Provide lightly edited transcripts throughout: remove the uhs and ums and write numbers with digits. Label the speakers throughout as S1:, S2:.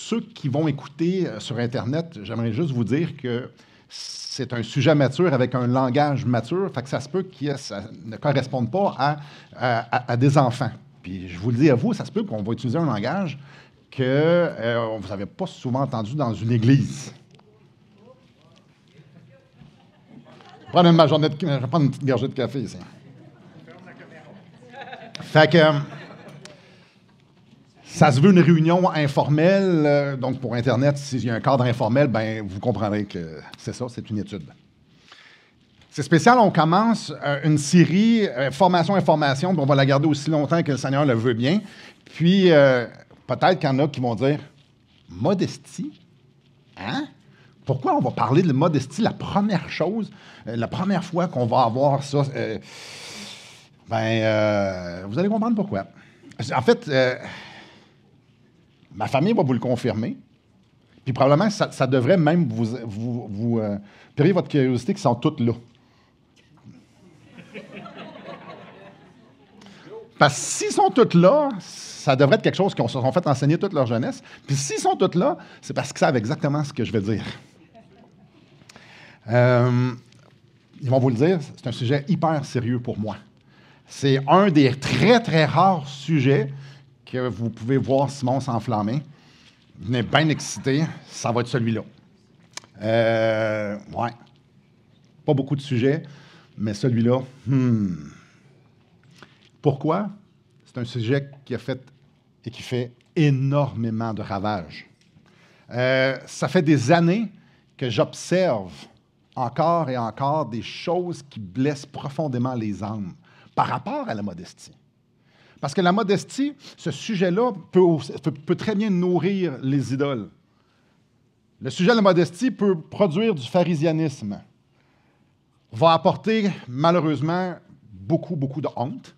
S1: ceux qui vont écouter sur Internet, j'aimerais juste vous dire que c'est un sujet mature avec un langage mature, fait que ça se peut que ça ne corresponde pas à des enfants. Puis je vous le dis à vous, ça se peut qu'on va utiliser un langage que vous n'avez pas souvent entendu dans une église. Je vais prendre une petite gorgée de café ici. Fait que ça se veut une réunion informelle, donc pour Internet, s'il y a un cadre informel, ben vous comprendrez que c'est ça, c'est une étude. C'est spécial, on commence une série formation-information, puis on va la garder aussi longtemps que le Seigneur le veut bien. Puis peut-être qu'il y en a qui vont dire « Modestie? Hein? Pourquoi on va parler de modestie la première chose, la première fois qu'on va avoir ça? Vous allez comprendre pourquoi. En fait, ma famille va vous le confirmer. Puis probablement, ça devrait même vous périr votre curiosité qu'ils sont toutes là. Parce que s'ils sont toutes là, ça devrait être quelque chose qu'ils se sont fait enseigner toute leur jeunesse. Puis s'ils sont toutes là, c'est parce qu'ils savent exactement ce que je vais dire. Ils vont vous le dire, c'est un sujet hyper sérieux pour moi. C'est un des très, très rares sujets que vous pouvez voir Simon s'enflammer. Venez bien excité, ça va être celui-là. Ouais. Pas beaucoup de sujets, mais celui-là, Pourquoi? C'est un sujet qui a fait et qui fait énormément de ravages. Ça fait des années que j'observe encore et encore des choses qui blessent profondément les âmes par rapport à la modestie. Parce que la modestie, ce sujet-là peut très bien nourrir les idoles. Le sujet de la modestie peut produire du pharisianisme, va apporter malheureusement beaucoup, beaucoup de honte.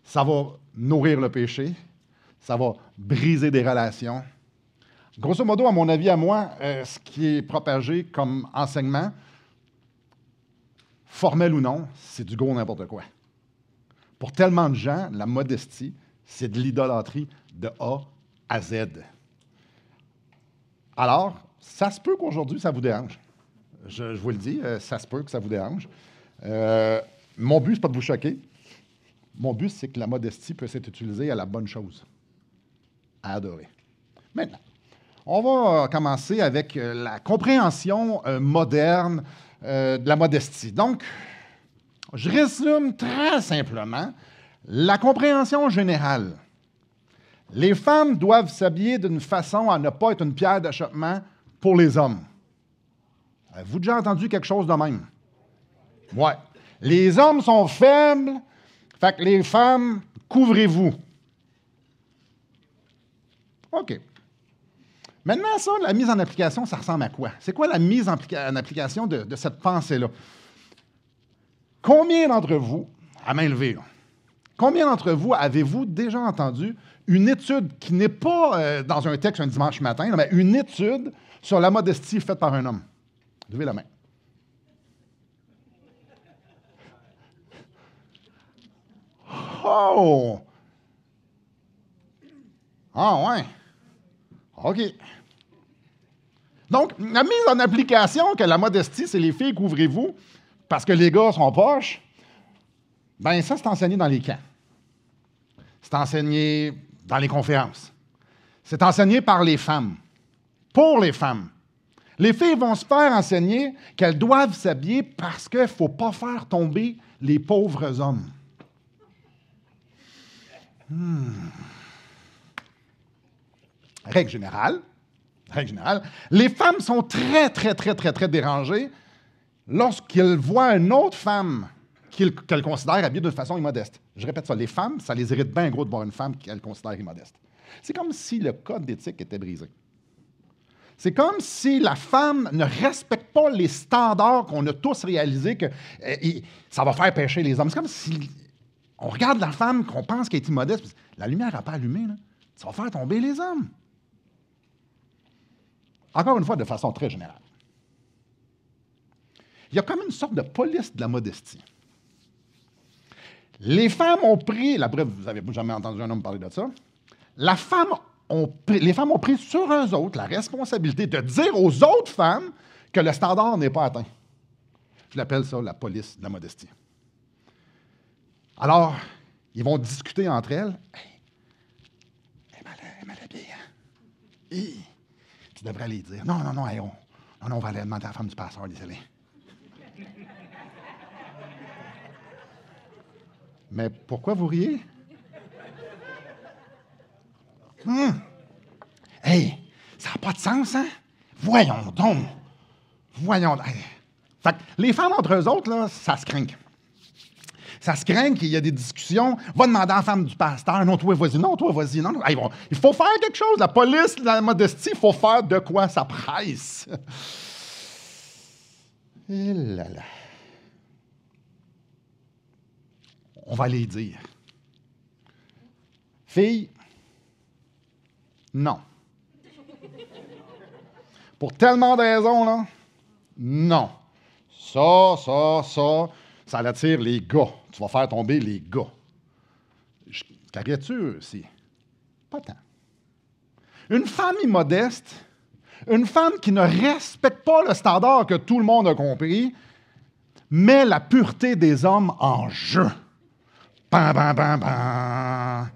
S1: Ça va nourrir le péché, ça va briser des relations. Grosso modo, à mon avis, à moi, ce qui est propagé comme enseignement, formel ou non, c'est du gros n'importe quoi. Pour tellement de gens, la modestie, c'est de l'idolâtrie de A à Z. Alors, ça se peut qu'aujourd'hui, ça vous dérange. Je vous le dis, ça se peut que ça vous dérange. Mon but, ce n'est pas de vous choquer. Mon but, c'est que la modestie peut être utilisée à la bonne chose, à adorer. Maintenant, on va commencer avec la compréhension moderne de la modestie. Donc, je résume très simplement la compréhension générale. Les femmes doivent s'habiller d'une façon à ne pas être une pierre d'achoppement pour les hommes. Avez-vous déjà entendu quelque chose de même? Ouais. Les hommes sont faibles, fait que les femmes, couvrez-vous. OK. Maintenant, ça, la mise en application, ça ressemble à quoi? C'est quoi la mise en application de cette pensée-là? Combien d'entre vous, à main levée, là, combien d'entre vous avez-vous déjà entendu une étude qui n'est pas dans un texte un dimanche matin, mais une étude sur la modestie faite par un homme? Levez la main. Oh! Ah ouais. OK. Donc, la mise en application que la modestie, c'est les filles, couvrez-vous, parce que les gars sont poches, bien ça, c'est enseigné dans les camps. C'est enseigné dans les conférences. C'est enseigné par les femmes, pour les femmes. Les filles vont se faire enseigner qu'elles doivent s'habiller parce qu'il ne faut pas faire tomber les pauvres hommes. Règle générale, les femmes sont très, très, très, très, très dérangées lorsqu'elles voient une autre femme qu'elles considèrent habillée d'une façon immodeste. Je répète ça, les femmes, ça les irrite bien gros de voir une femme qu'elles considèrent immodeste. C'est comme si le code d'éthique était brisé. C'est comme si la femme ne respecte pas les standards qu'on a tous réalisés que ça va faire pécher les hommes. C'est comme si on regarde la femme qu'on pense qu'elle est immodeste, puis la lumière n'a pas allumé, là. Ça va faire tomber les hommes. Encore une fois, de façon très générale. Il y a comme une sorte de police de la modestie. Les femmes ont pris, la preuve, vous n'avez jamais entendu un homme parler de ça, la femme les femmes ont pris sur eux autres la responsabilité de dire aux autres femmes que le standard n'est pas atteint. Je l'appelle ça la police de la modestie. Alors, ils vont discuter entre elles. Hey, elle est mal habillée, hein? Hey, tu devrais aller dire. Non, hey, on va aller demander à la femme du pasteur, désolé. Mais pourquoi vous riez? Hey, ça n'a pas de sens, hein? Voyons donc. Hey. Fait que les femmes entre eux autres, là, ça se craint. Ça se craint qu'il y a des discussions. Va demander à la femme du pasteur. Non, toi, vas-y. Non, toi, vas-y. Non. Hey, bon, il faut faire quelque chose. La police, la modestie, il faut faire de quoi ça presse. Et là là. On va les dire. Fille, non. Pour tellement de raisons, là, non. Ça attire les gars. Tu vas faire tomber les gars. Caricature, c'est pas tant. Une femme immodeste, une femme qui ne respecte pas le standard que tout le monde a compris, met la pureté des hommes en jeu. Bam, bam, bam, bam.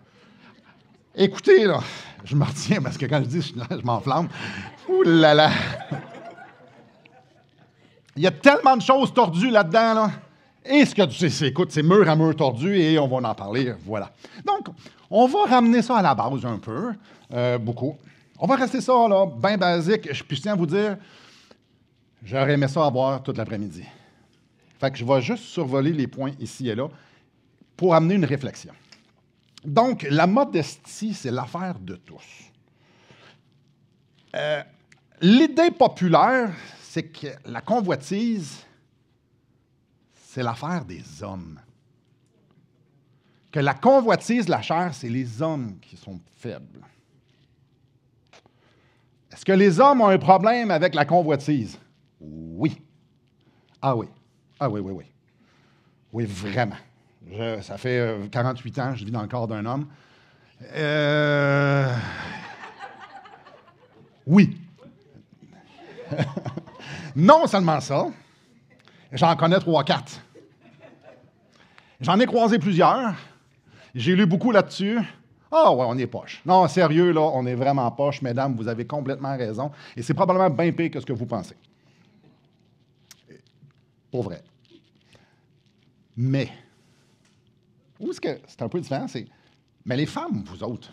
S1: Écoutez, là, je me retiens parce que quand je dis je m'enflamme. Ouh là là. Il y a tellement de choses tordues là-dedans, là. Et ce que tu sais, écoute, c'est mur à mur tordu et on va en parler, voilà. Donc, on va ramener ça à la base un peu, beaucoup. On va rester ça, là, bien basique. Puis je tiens à vous dire, j'aurais aimé ça avoir toute l'après-midi. Fait que je vais juste survoler les points ici et là pour amener une réflexion. Donc, la modestie, c'est l'affaire de tous. L'idée populaire, c'est que la convoitise, c'est l'affaire des hommes. Que la convoitise, la chair, c'est les hommes qui sont faibles. Est-ce que les hommes ont un problème avec la convoitise? Oui. Ah oui. Ah oui, oui, oui. Oui, vraiment. Ça fait 48 ans que je vis dans le corps d'un homme. Oui. Non seulement ça, j'en connais 3-4. J'en ai croisé plusieurs. J'ai lu beaucoup là-dessus. Ah ouais, on est poche. Non, sérieux, là, on est vraiment poche. Mesdames, vous avez complètement raison. Et c'est probablement bien pire que ce que vous pensez. Pour vrai. Mais, où est-ce que c'est un peu différent, c'est... Mais les femmes, vous autres,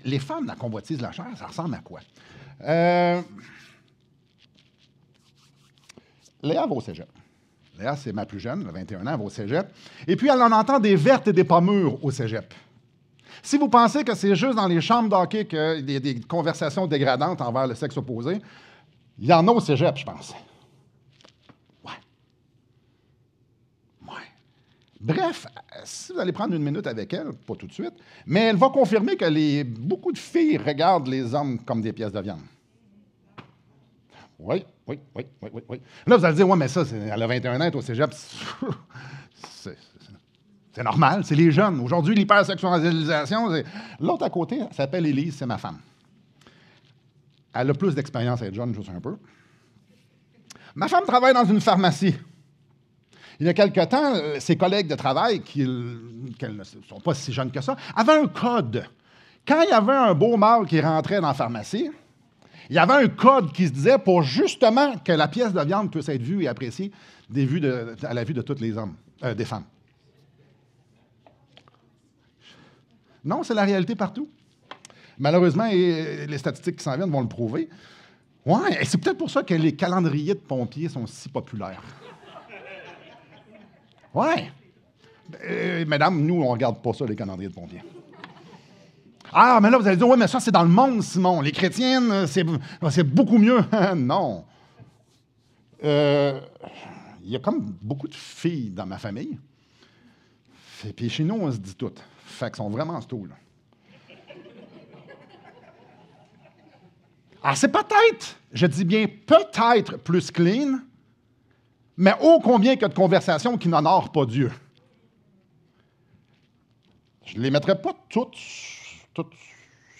S1: les femmes de la convoitise de la chair, ça ressemble à quoi? Léa va au cégep. Léa, c'est ma plus jeune, elle a 21 ans, elle va au cégep. Et puis, elle en entend des vertes et des pas mûres au cégep. Si vous pensez que c'est juste dans les chambres d'hockey qu'il y a des conversations dégradantes envers le sexe opposé, il y en a au cégep, je pense. Bref, si vous allez prendre une minute avec elle, pas tout de suite, mais elle va confirmer que beaucoup de filles regardent les hommes comme des pièces de viande. Oui. Là, vous allez dire, ouais, mais ça, elle a 21 ans, elle est au cégep. C'est normal, c'est les jeunes. Aujourd'hui, l'hypersexualisation, l'autre à côté, elle s'appelle Élise, c'est ma femme. Elle a plus d'expérience à être jeune, juste un peu. Ma femme travaille dans une pharmacie. Il y a quelque temps, ses collègues de travail, qui ne sont pas si jeunes que ça, avaient un code. Quand il y avait un beau mâle qui rentrait dans la pharmacie, il y avait un code qui se disait pour justement que la pièce de viande puisse être vue et appréciée à la vue de tous les hommes, des femmes. Non, c'est la réalité partout. Malheureusement, et les statistiques qui s'en viennent vont le prouver. Ouais, et c'est peut-être pour ça que les calendriers de pompiers sont si populaires. Ouais. Mesdames, nous, on ne regarde pas ça, les calendriers de pompiers. Ah, mais là, vous allez dire, oui, mais ça, c'est dans le monde, Simon. Les chrétiennes, c'est beaucoup mieux. Non. Il y a comme beaucoup de filles dans ma famille. Et puis chez nous, on se dit toutes. Fait qu'elles sont vraiment stool. Alors, c'est peut-être, je dis bien peut-être plus clean, mais ô combien qu'il y a de conversations qui n'honorent pas Dieu. Je ne les mettrai pas toutes tout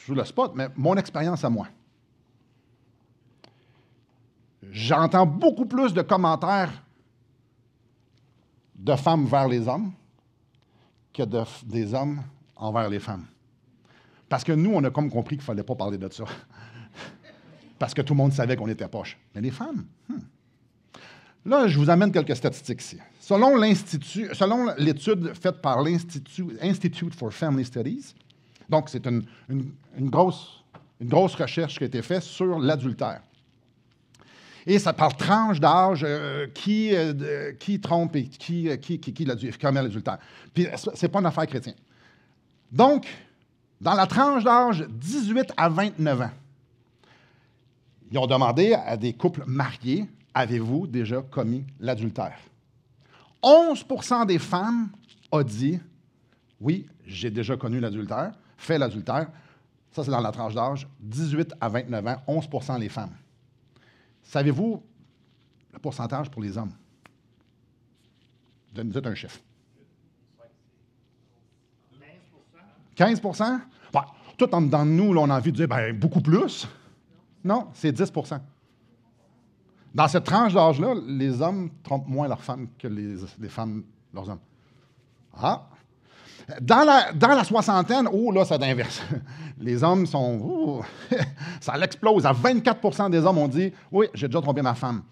S1: sous le spot, mais mon expérience à moi. J'entends beaucoup plus de commentaires de femmes vers les hommes que des hommes envers les femmes. Parce que nous, on a comme compris qu'il ne fallait pas parler de ça. Parce que tout le monde savait qu'on était poche. Mais les femmes, Là, je vous amène quelques statistiques ici. Selon l'étude faite par l'Institute for Family Studies, donc c'est une grosse recherche qui a été faite sur l'adultère. Et ça parle tranche d'âge, qui trompe et qui commet l'adultère. Puis, c'est pas une affaire chrétienne. Donc, dans la tranche d'âge 18 à 29 ans, ils ont demandé à des couples mariés, avez-vous déjà commis l'adultère? 11% des femmes ont dit, oui, j'ai déjà connu l'adultère, fait l'adultère. Ça, c'est dans la tranche d'âge 18 à 29 ans, 11% les femmes. Savez-vous le pourcentage pour les hommes? Dites un chiffre. 15%? Bon, tout en dedans de nous, là, on a envie de dire, beaucoup plus. Non, c'est 10%. Dans cette tranche d'âge-là, les hommes trompent moins leurs femmes que les femmes leurs hommes. Ah! Dans la soixantaine, là, c'est l'inverse. Les hommes sont... ça l'explose. À 24% des hommes ont dit, oui, j'ai déjà trompé ma femme.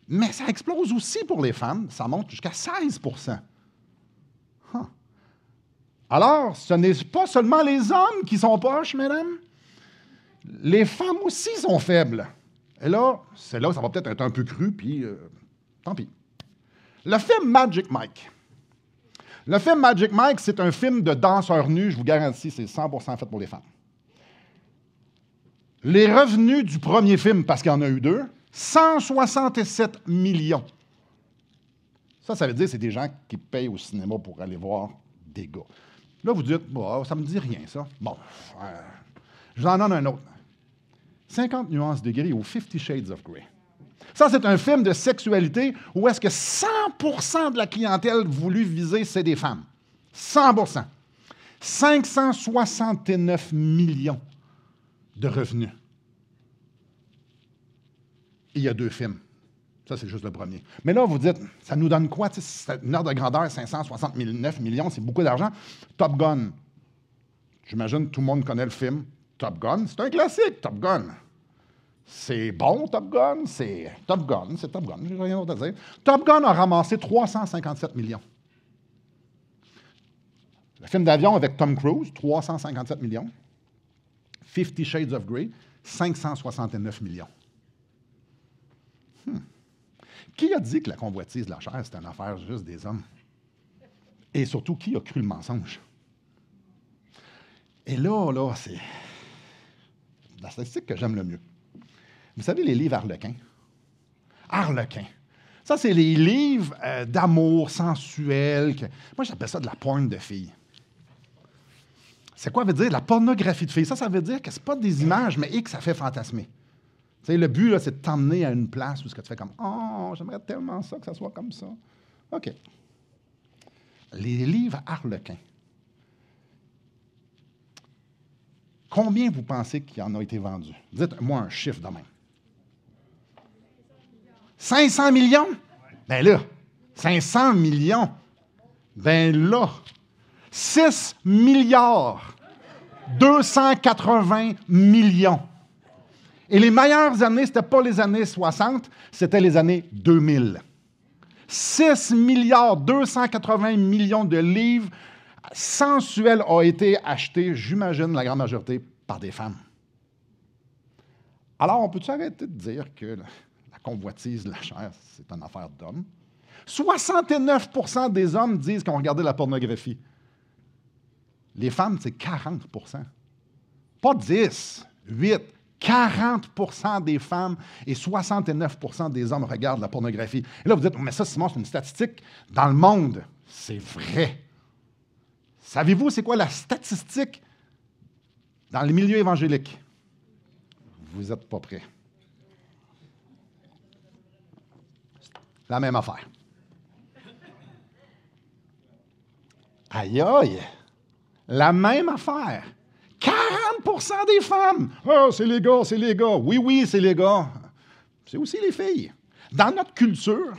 S1: Mais ça explose aussi pour les femmes. Ça monte jusqu'à 16%. Alors, ce n'est pas seulement les hommes qui sont poches, mesdames. Les femmes aussi sont faibles. Et là, c'est là que ça va peut-être être un peu cru, puis tant pis. Le film Magic Mike. Le film Magic Mike, c'est un film de danseurs nus, je vous garantis, c'est 100% fait pour les femmes. Les revenus du premier film, parce qu'il y en a eu deux, 167 millions. Ça veut dire que c'est des gens qui payent au cinéma pour aller voir des gars. Là, vous dites, ça ne me dit rien, ça. Bon, je vous en donne un autre. 50 nuances de gris ou 50 Shades of Grey. Ça, c'est un film de sexualité où est-ce que 100% de la clientèle voulue viser, c'est des femmes. 100%. 569 millions de revenus. Et il y a 2 films. Ça, c'est juste le premier. Mais là, vous dites, ça nous donne quoi? C'est une ordre de grandeur, 569 millions, c'est beaucoup d'argent. Top Gun. J'imagine que tout le monde connaît le film Top Gun. C'est un classique, Top Gun. C'est bon, Top Gun, c'est Top Gun, j'ai rien d'autre à dire. Top Gun a ramassé 357 millions. Le film d'avion avec Tom Cruise, 357 millions. 50 Shades of Grey, 569 millions. Qui a dit que la convoitise de la chair, c'était une affaire juste des hommes? Et surtout, qui a cru le mensonge? Et là, c'est la statistique que j'aime le mieux. Vous savez, les livres Harlequin? Harlequin. Ça, c'est les livres d'amour sensuel. Moi, j'appelle ça de la porn de filles. C'est quoi veut dire la pornographie de filles? Ça veut dire que ce n'est pas des images, mais que ça fait fantasmer. Tu sais, le but, là, c'est de t'emmener à une place où tu fais comme « Oh, j'aimerais tellement ça, que ça soit comme ça. » OK. Les livres Harlequin. Combien vous pensez qu'il en a été vendu? Dites-moi un chiffre de même. 500 millions? Ben là, 500 millions. Ben là, 6 milliards 280 millions. Et les meilleures années, ce n'était pas les années 60, c'était les années 2000. 6 milliards 280 millions de livres sensuels ont été achetés, j'imagine, la grande majorité, par des femmes. Alors, on peut-tu arrêter de dire que la convoitise de la chair, c'est une affaire d'hommes? 69% des hommes disent qu'ils ont regardé la pornographie. Les femmes, c'est 40%. Pas 10, 8, 40% des femmes et 69% des hommes regardent la pornographie. Et là, vous dites, mais ça, Simon, c'est une statistique dans le monde. C'est vrai. Savez-vous, c'est quoi la statistique dans les milieux évangéliques? Vous n'êtes pas prêts. La même affaire. Aïe, aïe! La même affaire. 40% des femmes! Ah, c'est les gars, c'est les gars. Oui, oui, c'est les gars. C'est aussi les filles. Dans notre culture,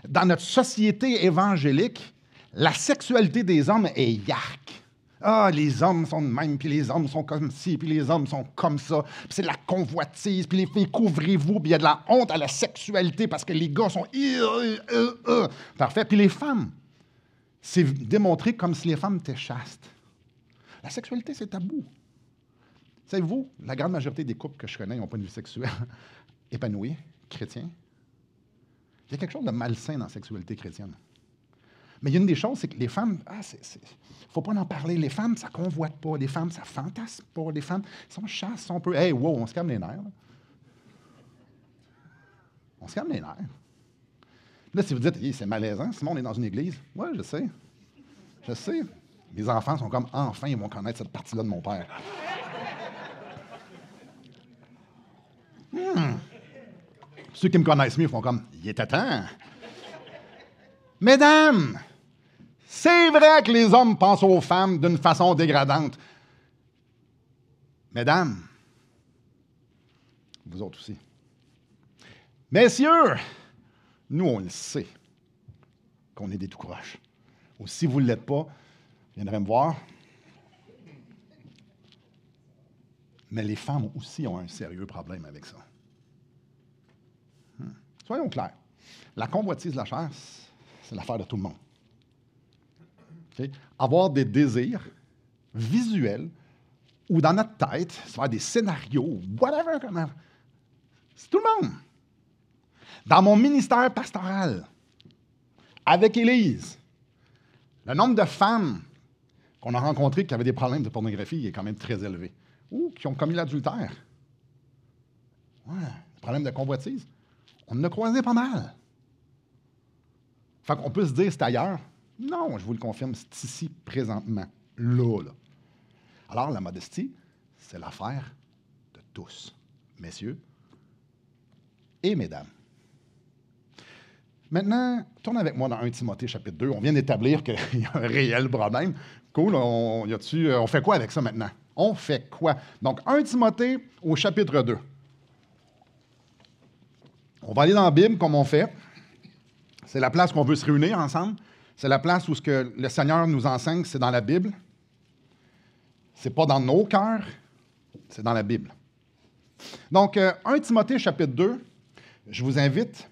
S1: dans notre société évangélique, la sexualité des hommes est yark. Ah, les hommes sont de même, puis les hommes sont comme ci, puis les hommes sont comme ça. Puis c'est de la convoitise, puis les filles, couvrez-vous, puis il y a de la honte à la sexualité parce que les gars sont... Parfait. Puis les femmes, c'est démontré comme si les femmes étaient chastes. La sexualité, c'est tabou. Savez-vous, la grande majorité des couples que je connais n'ont pas une vie sexuelle épanouie, chrétien. Il y a quelque chose de malsain dans la sexualité chrétienne. Mais il y a une des choses, c'est que les femmes, il ne faut pas en parler. Les femmes, ça ne convoite pas. Les femmes, ça ne fantasme pas. Les femmes sont chasses, sont peu. Hey, wow, on se calme les nerfs. Là. On se calme les nerfs. Là, si vous dites, hey, c'est malaisant, Simon, on est dans une église. Oui, je sais. Je sais. Les enfants sont comme, enfin, ils vont connaître cette partie-là de mon père. Ceux qui me connaissent mieux font comme, il était temps. Mesdames, c'est vrai que les hommes pensent aux femmes d'une façon dégradante. Mesdames, vous autres aussi. Messieurs, nous, on le sait qu'on est des tout croches. Ou si vous ne l'êtes pas, vous viendrez me voir. Mais les femmes aussi ont un sérieux problème avec ça. Soyons clairs. La convoitise de la chair, c'est l'affaire de tout le monde. Okay? Avoir des désirs visuels ou dans notre tête, se faire des scénarios, whatever, c'est tout le monde. Dans mon ministère pastoral, avec Élise, le nombre de femmes qu'on a rencontrées qui avaient des problèmes de pornographie est quand même très élevé. Ou qui ont commis l'adultère. Ouais, des problèmes de convoitise. On en a croisé pas mal. Fait qu'on peut se dire, c'est ailleurs. Non, je vous le confirme, c'est ici, présentement. Là. Alors, la modestie, c'est l'affaire de tous, messieurs et mesdames. Maintenant, tourne avec moi dans 1 Timothée, chapitre 2. On vient d'établir qu'il y a un réel problème. Cool, on fait quoi avec ça maintenant? On fait quoi? Donc, 1 Timothée au chapitre 2. On va aller dans la Bible comme on fait. C'est la place qu'on veut se réunir ensemble. C'est la place où ce que le Seigneur nous enseigne, c'est dans la Bible. Ce n'est pas dans nos cœurs, c'est dans la Bible. Donc, 1 Timothée, chapitre 2, je vous invite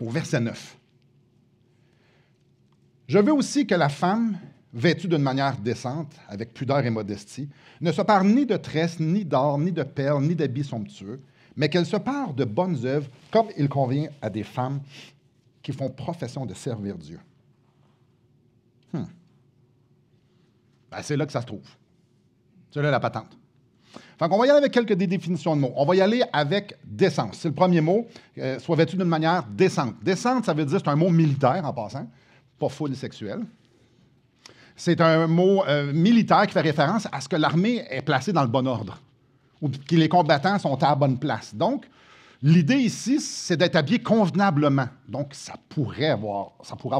S1: au verset 9. Je veux aussi que la femme, vêtue d'une manière décente, avec pudeur et modestie, ne se pare ni de tresses, ni d'or, ni de perles, ni d'habits somptueux, mais qu'elle se pare de bonnes œuvres, comme il convient à des femmes qui font profession de servir Dieu. Ben, c'est là que ça se trouve. C'est là la patente. Fait qu'on va y aller avec quelques définitions de mots. On va y aller avec décence. C'est le premier mot. Soit vêtu d'une manière décente. Décente, ça veut dire, c'est un mot militaire en passant, pas full sexuel. C'est un mot militaire qui fait référence à ce que l'armée est placée dans le bon ordre, ou que les combattants sont à la bonne place. Donc, l'idée ici, c'est d'être habillé convenablement. Donc, ça pourrait avoir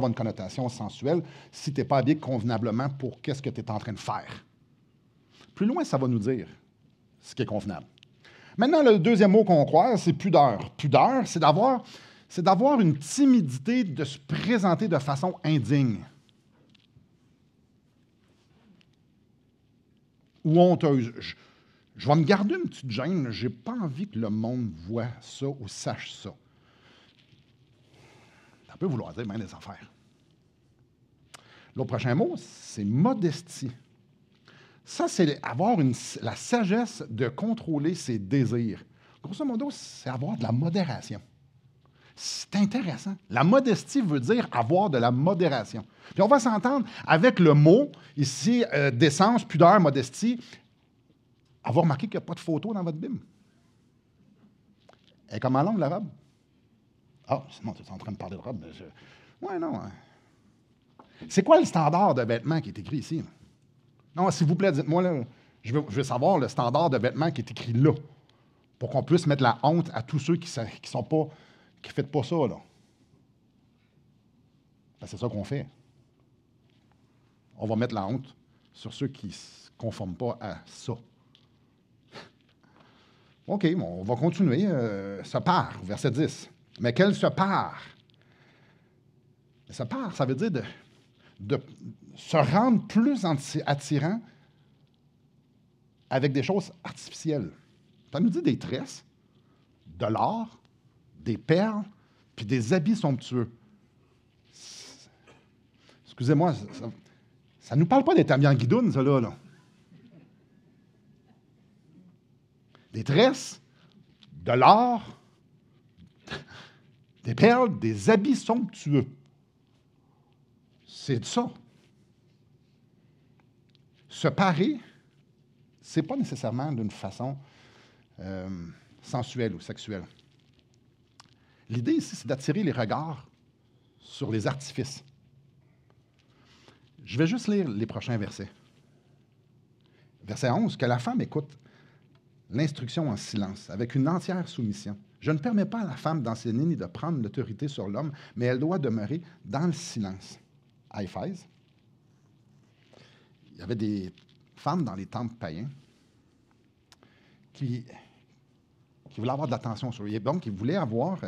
S1: une connotation sensuelle si tu n'es pas habillé convenablement pour qu'est-ce que tu es en train de faire. Plus loin, ça va nous dire ce qui est convenable. Maintenant, le deuxième mot qu'on croise, c'est pudeur. Pudeur, c'est d'avoir une timidité de se présenter de façon indigne ou honteuse. Je vais me garder une petite gêne. Je n'ai pas envie que le monde voie ça ou sache ça. Ça peut vouloir dire bien des affaires. L'autre prochain mot, c'est modestie. Ça, c'est avoir la sagesse de contrôler ses désirs. Grosso modo, c'est avoir de la modération. C'est intéressant. La modestie veut dire avoir de la modération. Puis on va s'entendre avec le mot, ici, décence, pudeur, modestie. Avoir remarqué qu'il n'y a pas de photo dans votre Bible. Elle est comme en longue, la robe. Ah, sinon, tu es en train de parler de robe. Oui, non. Hein. C'est quoi le standard de vêtements qui est écrit ici? Non, s'il vous plaît, dites-moi, là, je veux savoir le standard de vêtements qui est écrit là, pour qu'on puisse mettre la honte à tous ceux qui sont pas, qui ne font pas ça, là. Ben, c'est ça qu'on fait. On va mettre la honte sur ceux qui ne se conforment pas à ça. OK, bon, on va continuer. Se part, verset 10. Mais qu'elle se part. Se part, ça veut dire de se rendre plus attirant avec des choses artificielles. Ça nous dit des tresses, de l'or, des perles, puis des habits somptueux. Excusez-moi, ça ne nous parle pas d'être habillé en guidoune, ça, là. Des tresses, de l'or, des perles, des habits somptueux. C'est ça. Se parer, ce n'est pas nécessairement d'une façon sensuelle ou sexuelle. L'idée ici, c'est d'attirer les regards sur les artifices. Je vais juste lire les prochains versets. Verset 11, que la femme écoute l'instruction en silence, avec une entière soumission. Je ne permets pas à la femme d'enseigner ni de prendre l'autorité sur l'homme, mais elle doit demeurer dans le silence. À Éphèse, il y avait des femmes dans les temples païens qui voulaient avoir de l'attention sur eux. Donc, ils voulaient avoir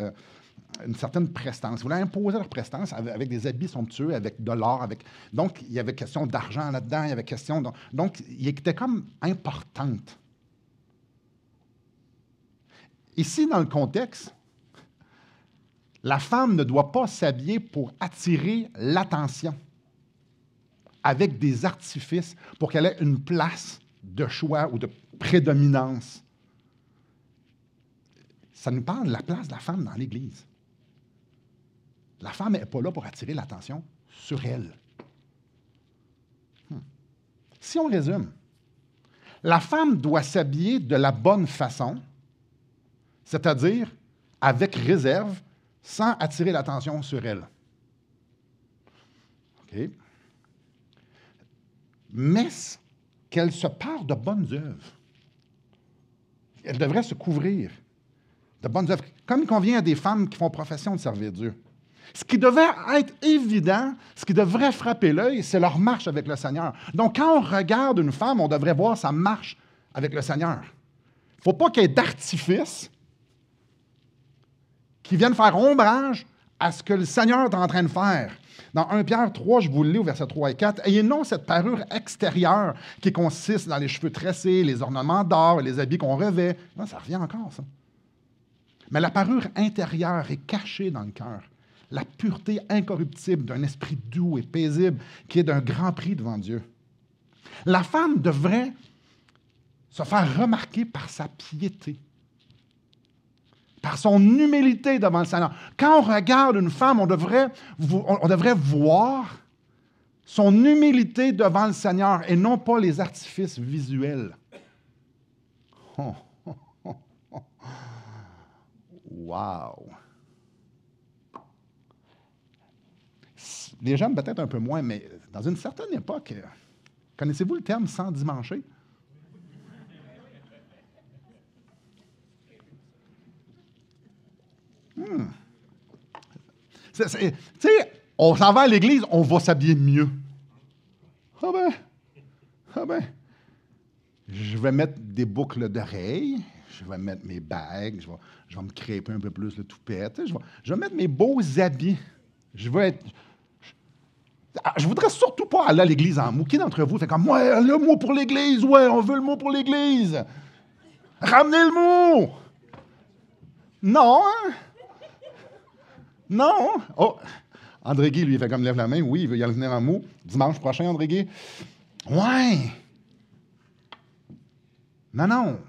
S1: une certaine prestance. Ils voulaient imposer leur prestance avec des habits somptueux, avec de l'or. Donc, il y avait question d'argent là-dedans, il y avait question... Donc, il était comme importante. Ici, dans le contexte, la femme ne doit pas s'habiller pour attirer l'attention avec des artifices pour qu'elle ait une place de choix ou de prédominance. Ça nous parle de la place de la femme dans l'Église. La femme n'est pas là pour attirer l'attention sur elle. Si on résume, la femme doit s'habiller de la bonne façon, c'est-à-dire avec réserve, sans attirer l'attention sur elle. OK? Mais qu'elle se pare de bonnes œuvres. Elle devrait se couvrir de bonnes œuvres, comme il convient à des femmes qui font profession de servir Dieu. Ce qui devait être évident, ce qui devrait frapper l'œil, c'est leur marche avec le Seigneur. Donc, quand on regarde une femme, on devrait voir sa marche avec le Seigneur. Il ne faut pas qu'il y ait d'artifice qui viennent faire ombrage à ce que le Seigneur est en train de faire. Dans 1 Pierre 3, je vous le lis au verset 3 et 4, « Ayez non cette parure extérieure qui consiste dans les cheveux tressés, les ornements d'or, les habits qu'on revêt. » Ça revient encore, ça. Mais la parure intérieure est cachée dans le cœur. La pureté incorruptible d'un esprit doux et paisible qui est d'un grand prix devant Dieu. La femme devrait se faire remarquer par sa piété, par son humilité devant le Seigneur. Quand on regarde une femme, on devrait voir son humilité devant le Seigneur et non pas les artifices visuels. Oh, oh, oh, oh. Wow! Les jeunes peut-être un peu moins, mais dans une certaine époque, connaissez-vous le terme « s'endimancher » ? Tu sais, on s'en va à l'église, on va s'habiller mieux. Ah ben, je vais mettre des boucles d'oreilles, je vais mettre mes bagues, je vais me crêper un peu plus le toupette, je vais mettre mes beaux habits. Je voudrais surtout pas aller à l'église en mou. Qui d'entre vous fait comme, ouais, le mot pour l'église, ouais, on veut le mot pour l'église. Ramenez le mot. Non, hein? Non. Oh, André Guy, lui, il fait comme lève la main. Oui, il veut y aller venir en mot. Dimanche prochain, André Guy. Ouais. Non.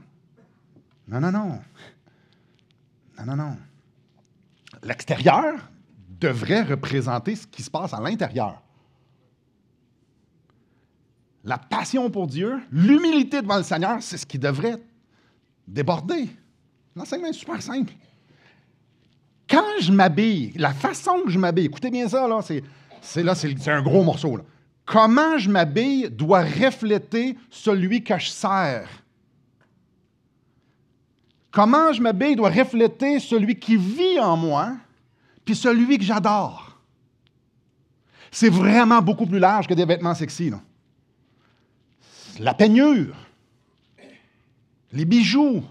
S1: L'extérieur devrait représenter ce qui se passe à l'intérieur. La passion pour Dieu, l'humilité devant le Seigneur, c'est ce qui devrait déborder. L'enseignement est super simple. Quand je m'habille, la façon que je m'habille, écoutez bien ça, là, c'est un gros morceau. Là. Comment je m'habille doit refléter celui que je sers. Comment je m'habille doit refléter celui qui vit en moi, puis celui que j'adore. C'est vraiment beaucoup plus large que des vêtements sexy. Là. la peignure, les bijoux,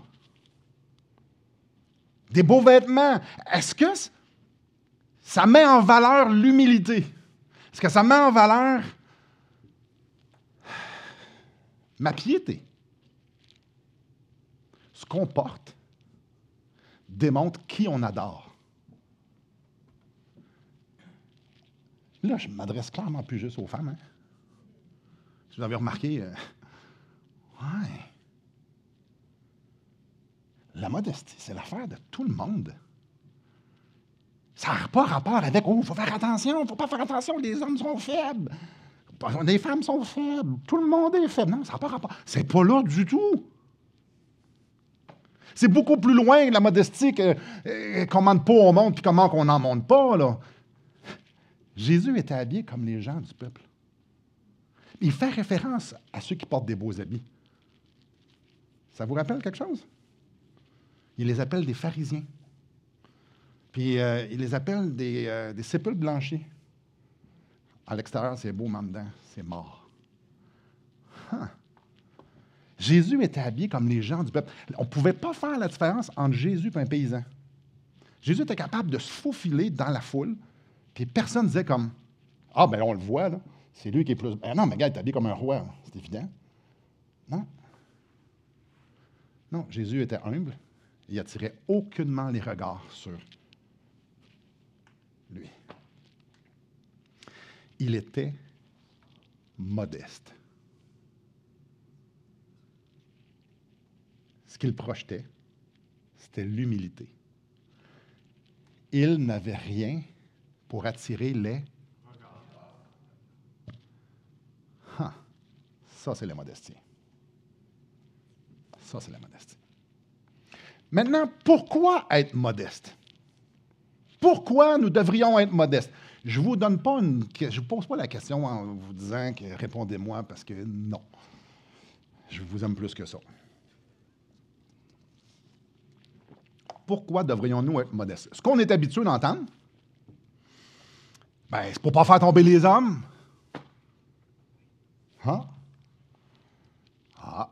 S1: des beaux vêtements. Est-ce que ça met en valeur l'humilité? Est-ce que ça met en valeur ma piété? Ce qu'on porte démontre qui on adore. Là, je m'adresse clairement plus juste aux femmes. Hein? Si vous avez remarqué, ouais. La modestie, c'est l'affaire de tout le monde. Ça n'a pas rapport avec « Oh, il faut faire attention, il ne faut pas faire attention, les hommes sont faibles. Les femmes sont faibles. Tout le monde est faible. » Non, ça n'a pas rapport. C'est pas là du tout. C'est beaucoup plus loin que la modestie que comment de peau on monte puis comment on n'en monte pas, là. Jésus était habillé comme les gens du peuple. Il fait référence à ceux qui portent des beaux habits. Ça vous rappelle quelque chose? Il les appelle des pharisiens. Puis il les appelle des sépulcres blanchis. À l'extérieur, c'est beau, mais en dedans, c'est mort. Huh. Jésus était habillé comme les gens du peuple. On ne pouvait pas faire la différence entre Jésus et un paysan. Jésus était capable de se faufiler dans la foule, puis personne ne disait comme « Ah, ben on le voit, là. C'est lui qui est plus... » Ben non, mais gars, il est habillé comme un roi, c'est évident. Non. Non, Jésus était humble. Il n'attirait aucunement les regards sur lui. Il était modeste. Ce qu'il projetait, c'était l'humilité. Il n'avait rien pour attirer les... Ah, ça, c'est la modestie. Ça, c'est la modestie. Maintenant, pourquoi être modeste? Pourquoi nous devrions être modestes? Je ne vous donne pas je vous pose pas la question en vous disant que répondez-moi parce que non. Je vous aime plus que ça. Pourquoi devrions-nous être modestes? Ce qu'on est habitué d'entendre, ben, c'est pour ne pas faire tomber les hommes. Hein? Ah.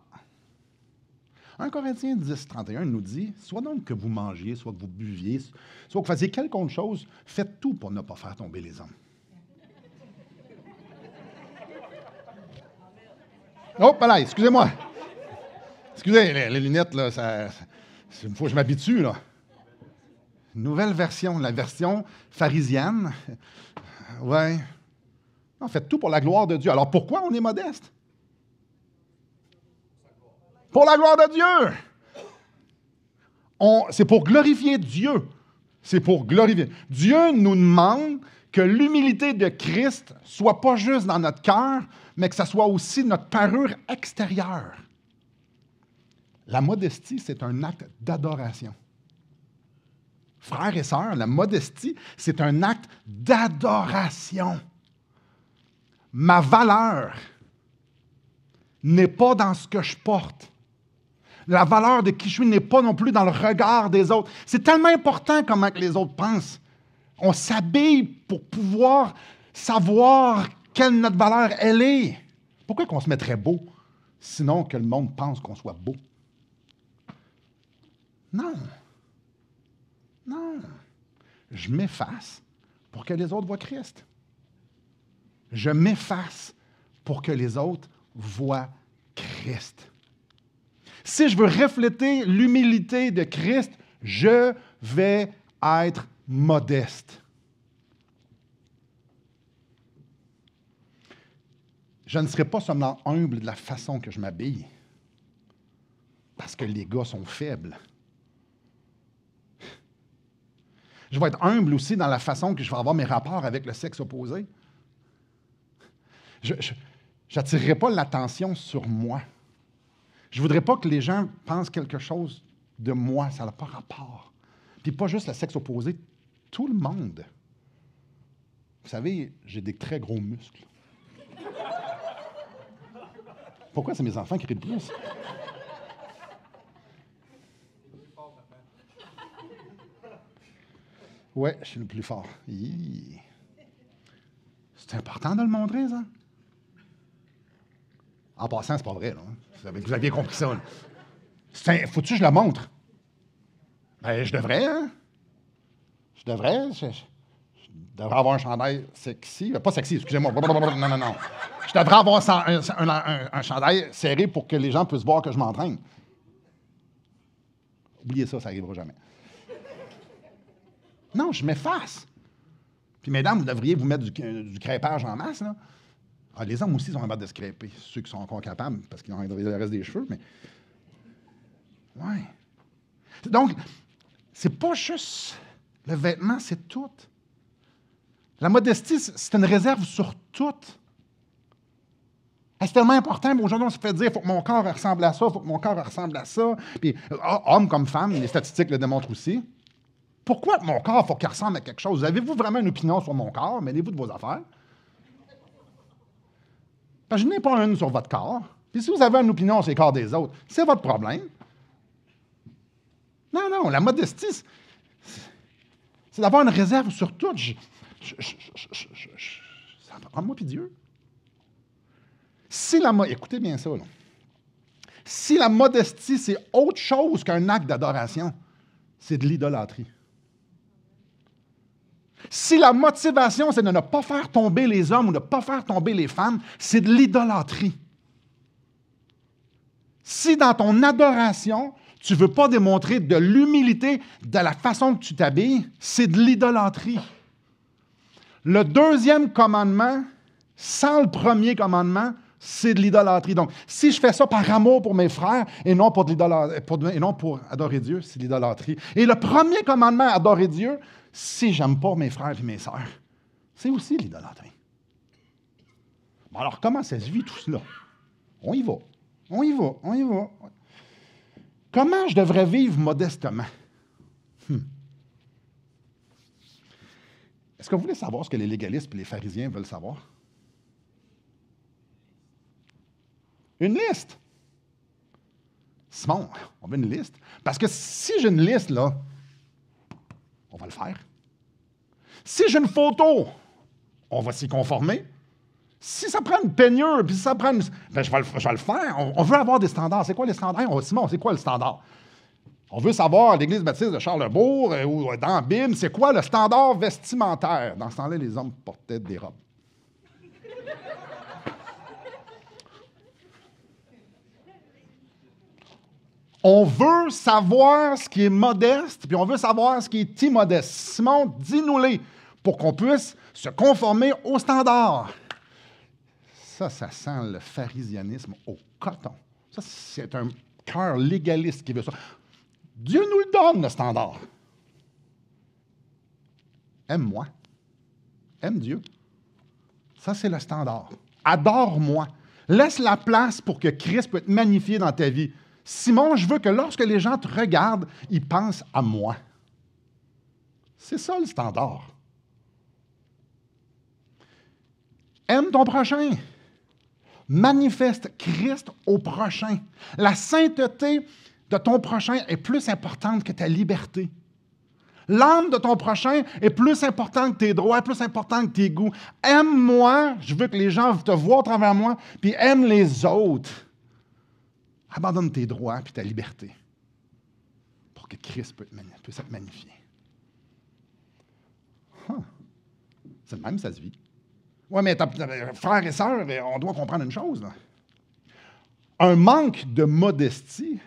S1: 1 Corinthiens 10, 31 nous dit « Soit donc que vous mangiez, soit que vous buviez, soit que vous fassiez quelque chose, faites tout pour ne pas faire tomber les hommes. » Oh, là, excusez-moi. Excusez, les lunettes, là, il faut que je m'habitue, là. Nouvelle version, la version pharisienne. Ouais. Non, faites tout pour la gloire de Dieu. Alors, pourquoi on est modeste? Pour la gloire de Dieu. C'est pour glorifier Dieu. C'est pour glorifier. Dieu nous demande que l'humilité de Christ soit pas juste dans notre cœur, mais que ça soit aussi notre parure extérieure. La modestie, c'est un acte d'adoration. Frères et sœurs, la modestie, c'est un acte d'adoration. Ma valeur n'est pas dans ce que je porte. La valeur de qui je suis n'est pas non plus dans le regard des autres. C'est tellement important comment que les autres pensent. On s'habille pour pouvoir savoir quelle notre valeur elle est. Pourquoi qu'on se mettrait beau, sinon que le monde pense qu'on soit beau? Non. Non. Je m'efface pour que les autres voient Christ. Je m'efface pour que les autres voient Christ. Si je veux refléter l'humilité de Christ, je vais être modeste. Je ne serai pas seulement humble de la façon que je m'habille, parce que les gars sont faibles. Je vais être humble aussi dans la façon que je vais avoir mes rapports avec le sexe opposé. Je n'attirerai pas l'attention sur moi. Je ne voudrais pas que les gens pensent quelque chose de moi. Ça n'a pas rapport. Puis pas juste le sexe opposé, tout le monde. Vous savez, j'ai des très gros muscles. Pourquoi c'est mes enfants qui rient le plus? Oui, je suis le plus fort. C'est important de le montrer, ça. En passant, c'est pas vrai, là. Vous aviez compris ça, là. Faut-tu que je le montre? Ben, je devrais, hein? Je devrais avoir un chandail sexy. Pas sexy, excusez-moi. Non, non, non. Je devrais avoir un chandail serré pour que les gens puissent voir que je m'entraîne. Oubliez ça, ça n'arrivera jamais. Non, je m'efface. Puis, mesdames, vous devriez vous mettre du crêpage en masse, là. Ah, les hommes aussi sont capables de se crêper, ceux qui sont encore capables, parce qu'ils ont le reste des cheveux, mais... Ouais. Donc, c'est pas juste le vêtement, c'est tout. La modestie, c'est une réserve sur tout. C'est tellement important, mais aujourd'hui, on se fait dire, il faut que mon corps ressemble à ça, il faut que mon corps ressemble à ça. Puis, homme comme femme, les statistiques le démontrent aussi. Pourquoi mon corps, il faut qu'il ressemble à quelque chose? Avez-vous vraiment une opinion sur mon corps? Mêlez-vous de vos affaires. Parce que je n'ai pas une sur votre corps. Puis si vous avez une opinion sur les corps des autres, c'est votre problème. Non, non, la modestie, c'est d'avoir une réserve sur tout. Ça prend moi puis Dieu. Écoutez bien ça, là. Si la modestie, c'est autre chose qu'un acte d'adoration, c'est de l'idolâtrie. Si la motivation, c'est de ne pas faire tomber les hommes ou de ne pas faire tomber les femmes, c'est de l'idolâtrie. Si dans ton adoration, tu ne veux pas démontrer de l'humilité de la façon que tu t'habilles, c'est de l'idolâtrie. Le deuxième commandement, sans le premier commandement, c'est de l'idolâtrie. Donc, si je fais ça par amour pour mes frères et non pour adorer Dieu, c'est de l'idolâtrie. Et le premier commandement, adorer Dieu, si j'aime pas mes frères et mes sœurs, c'est aussi l'idolâtrie. Bon, alors, comment ça se vit tout cela? On y va. On y va. On y va. Comment je devrais vivre modestement? Est-ce que vous voulez savoir ce que les légalistes et les pharisiens veulent savoir? Une liste. Simon, on veut une liste. Parce que si j'ai une liste, là, on va le faire. Si j'ai une photo, on va s'y conformer. Si ça prend une peignure, puis si ça prend ben, je vais le faire. On veut avoir des standards. C'est quoi les standards? Simon, c'est quoi le standard? On veut savoir à l'Église baptiste de Charlesbourg ou dans la Bible, c'est quoi le standard vestimentaire? Dans ce temps-là, les hommes portaient des robes. On veut savoir ce qui est modeste, puis on veut savoir ce qui est immodeste. Simon, dis-nous-les pour qu'on puisse se conformer aux standards. Ça sent le pharisianisme au coton. Ça, c'est un cœur légaliste qui veut ça. Dieu nous le donne, le standard. Aime-moi. Aime Dieu. Ça, c'est le standard. Adore-moi. Laisse la place pour que Christ puisse être magnifié dans ta vie. Simon, je veux que lorsque les gens te regardent, ils pensent à moi. C'est ça le standard. Aime ton prochain. Manifeste Christ au prochain. La sainteté de ton prochain est plus importante que ta liberté. L'âme de ton prochain est plus importante que tes droits, plus importante que tes goûts. Aime-moi, je veux que les gens te voient à travers moi, puis aime les autres. Abandonne tes droits et ta liberté pour que Christ puisse être magnifié. C'est le même, ça se vit. Oui, mais frères et sœurs, on doit comprendre une chose. Là. Un manque de modestie,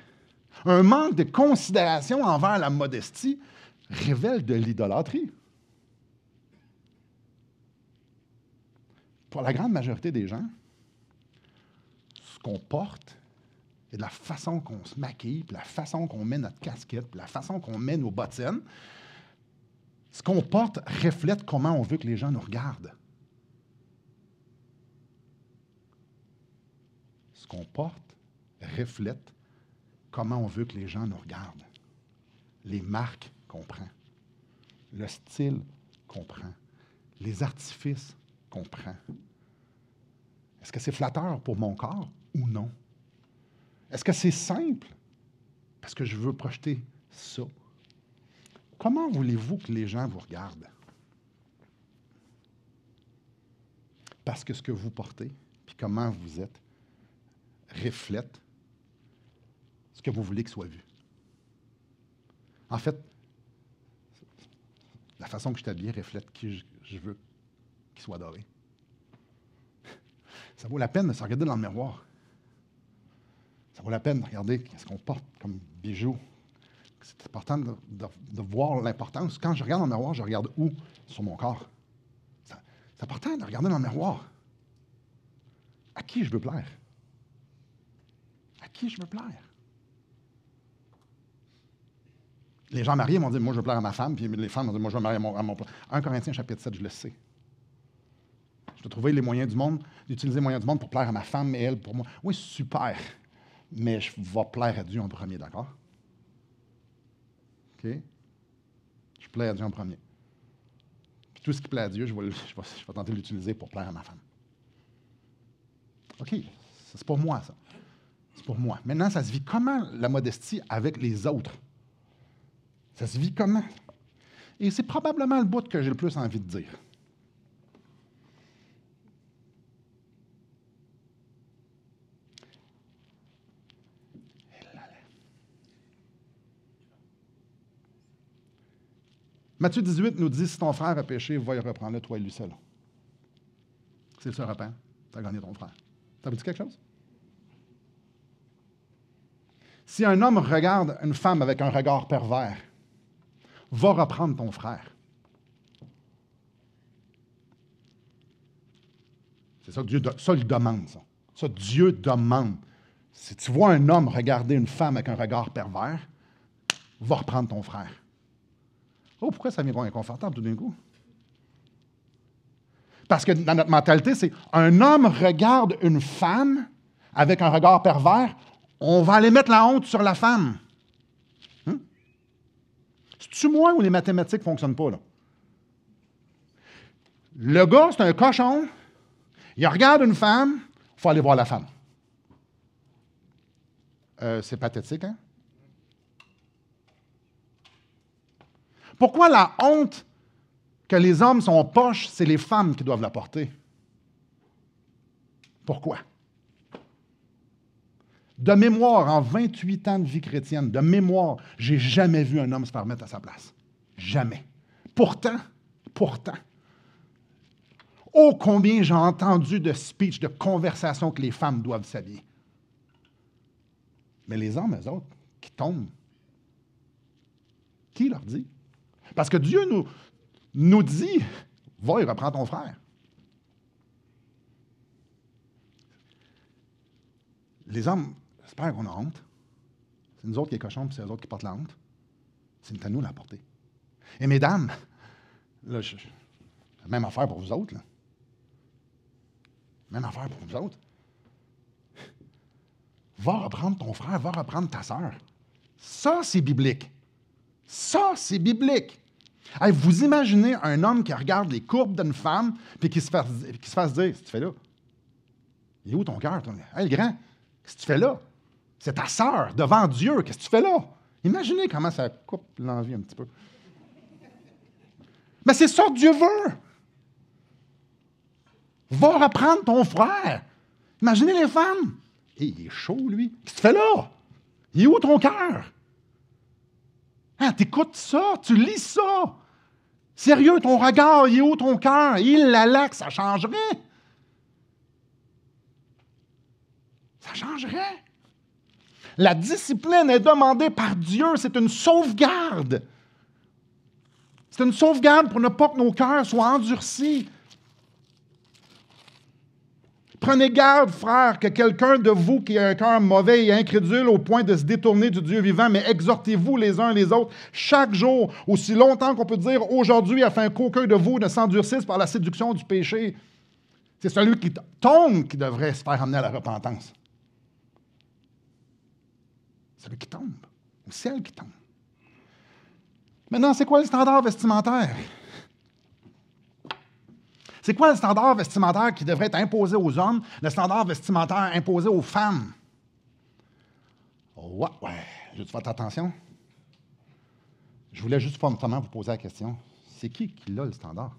S1: un manque de considération envers la modestie révèle de l'idolâtrie. Pour la grande majorité des gens, ce qu'on porte, et de la façon qu'on se maquille, puis la façon qu'on met notre casquette, puis la façon qu'on met nos bottines, ce qu'on porte reflète comment on veut que les gens nous regardent. Ce qu'on porte reflète comment on veut que les gens nous regardent. Les marques qu'on prend, le style qu'on prend, les artifices qu'on prend. Est-ce que c'est flatteur pour mon corps ou non? Est-ce que c'est simple? Parce que je veux projeter ça. Comment voulez-vous que les gens vous regardent? Parce que ce que vous portez, puis comment vous êtes, reflète ce que vous voulez qu'il soit vu. En fait, la façon que je t'habille reflète qui je veux qu'il soit adoré. Ça vaut la peine de se regarder dans le miroir. Ça vaut la peine de regarder ce qu'on porte comme bijoux. C'est important de voir l'importance. Quand je regarde dans le miroir, je regarde où? Sur mon corps. C'est important de regarder dans le miroir. À qui je veux plaire? À qui je veux plaire? Les gens mariés m'ont dit, moi, je veux plaire à ma femme, puis les femmes m'ont dit, moi, je veux marier à mon 1 Corinthiens, chapitre 7, je le sais. Je dois trouver les moyens du monde, d'utiliser les moyens du monde pour plaire à ma femme et elle pour moi. Oui, super, mais je vais plaire à Dieu en premier, d'accord? OK? Je plais à Dieu en premier. Puis tout ce qui plaît à Dieu, je vais tenter de l'utiliser pour plaire à ma femme. OK, c'est pour moi, ça. C'est pour moi. Maintenant, ça se vit comment, la modestie, avec les autres? Ça se vit comment? Et c'est probablement le bout que j'ai le plus envie de dire. Matthieu 18 nous dit, si ton frère a péché, va y reprendre-le, toi et lui seul. C'est ça, repens. Tu as gagné ton frère. Ça vous dit quelque chose? Si un homme regarde une femme avec un regard pervers, va reprendre ton frère. C'est ça que Dieu ça, il demande, ça. Ça, Dieu demande. Si tu vois un homme regarder une femme avec un regard pervers, va reprendre ton frère. Oh, pourquoi ça devient inconfortable tout d'un coup? Parce que dans notre mentalité, c'est un homme regarde une femme avec un regard pervers, on va aller mettre la honte sur la femme. C'est-tu moi où les mathématiques ne fonctionnent pas, là? Le gars, c'est un cochon. Il regarde une femme, il faut aller voir la femme. C'est pathétique, hein? Pourquoi la honte que les hommes sont poches, c'est les femmes qui doivent la porter? Pourquoi? De mémoire, en 28 ans de vie chrétienne, de mémoire, j'ai jamais vu un homme se faire mettre à sa place. Jamais. Pourtant, oh combien j'ai entendu de speech, de conversations que les femmes doivent s'habiller. Mais les hommes, eux autres, qui tombent, qui leur dit? Parce que Dieu nous dit, va et reprends ton frère. Les hommes, j'espère qu'on a honte. C'est nous autres qui est cochons, puis c'est eux autres qui portent la honte. C'est à nous de la porter. Et mesdames, là, même affaire pour vous autres, là. Même affaire pour vous autres. Va reprendre ton frère, va reprendre ta sœur. Ça, c'est biblique. Ça, c'est biblique. Hey, vous imaginez un homme qui regarde les courbes d'une femme puis qui se fasse dire, qu'est-ce que tu fais là? Il est où ton cœur? Hey, le grand, qu'est-ce que tu fais là? C'est ta sœur, devant Dieu, qu'est-ce que tu fais là? Imaginez comment ça coupe l'envie un petit peu. Mais c'est ça que Dieu veut. Va reprendre ton frère. Imaginez les femmes. Hey, il est chaud, lui. Qu'est-ce que tu fais là? Il est où ton cœur? Ah, t'écoutes ça, tu lis ça. Sérieux, ton regard, il est où ton cœur? Il la que ça changerait. Ça changerait. La discipline est demandée par Dieu, c'est une sauvegarde. C'est une sauvegarde pour ne pas que nos cœurs soient endurcis. Prenez garde, frères, que quelqu'un de vous qui a un cœur mauvais et incrédule au point de se détourner du Dieu vivant, mais exhortez-vous les uns les autres chaque jour, aussi longtemps qu'on peut dire aujourd'hui, afin qu'aucun de vous ne s'endurcisse par la séduction du péché. C'est celui qui tombe qui devrait se faire amener à la repentance. Celui qui tombe, ou celle qui tombe. Maintenant, c'est quoi le standard vestimentaire? C'est quoi le standard vestimentaire qui devrait être imposé aux hommes, le standard vestimentaire imposé aux femmes? Ouais, je vais te faire attention. Je voulais juste formellement vous poser la question. C'est qui l'a le standard?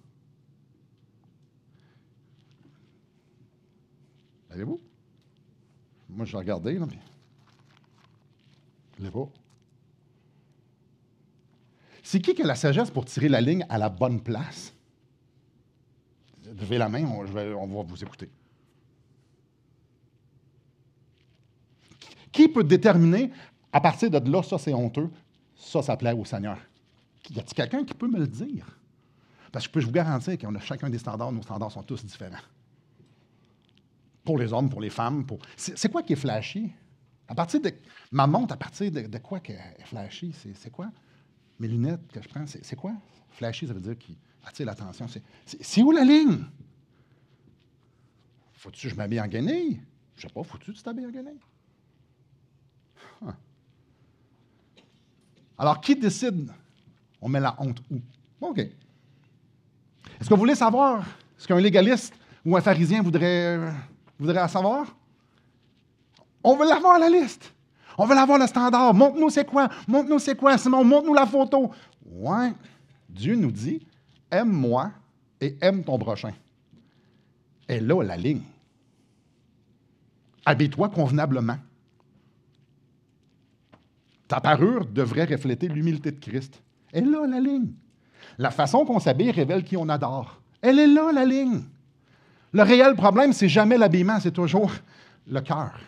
S1: Savez-vous? moi, je l'ai regardé, là, puis je ne l'ai pas. C'est qui a la sagesse pour tirer la ligne à la bonne place? Levez la main, on va vous écouter. Qui peut déterminer, à partir de là, ça c'est honteux, ça plaît au Seigneur? Y a-t-il quelqu'un qui peut me le dire? Parce que je peux vous garantir qu'on a chacun des standards, nos standards sont tous différents. Pour les hommes, pour les femmes. C'est quoi qui est flashy? À partir de. Ma montre, à partir de quoi qui est flashy? C'est quoi? Mes lunettes que je prends, c'est quoi? Flashy, ça veut dire qui attire l'attention. C'est où la ligne? Faut-tu que je m'habille en guenille? Je ne sais pas, faut-tu que tu t'habilles en guenille? Alors, qui décide? On met la honte où? OK. Est-ce que vous voulez savoir ce qu'un légaliste ou un pharisien voudrait savoir? On veut l'avoir, la liste. On veut l'avoir, le standard. Montre-nous c'est quoi. Montre-nous c'est quoi, Simon. Montre-nous la photo. Ouais. Dieu nous dit, aime-moi et aime ton prochain. Et là, la ligne. Habille-toi convenablement. Ta parure devrait refléter l'humilité de Christ. Elle est là, la ligne. La façon qu'on s'habille révèle qui on adore. Elle est là, la ligne. Le réel problème, c'est jamais l'habillement, c'est toujours le cœur.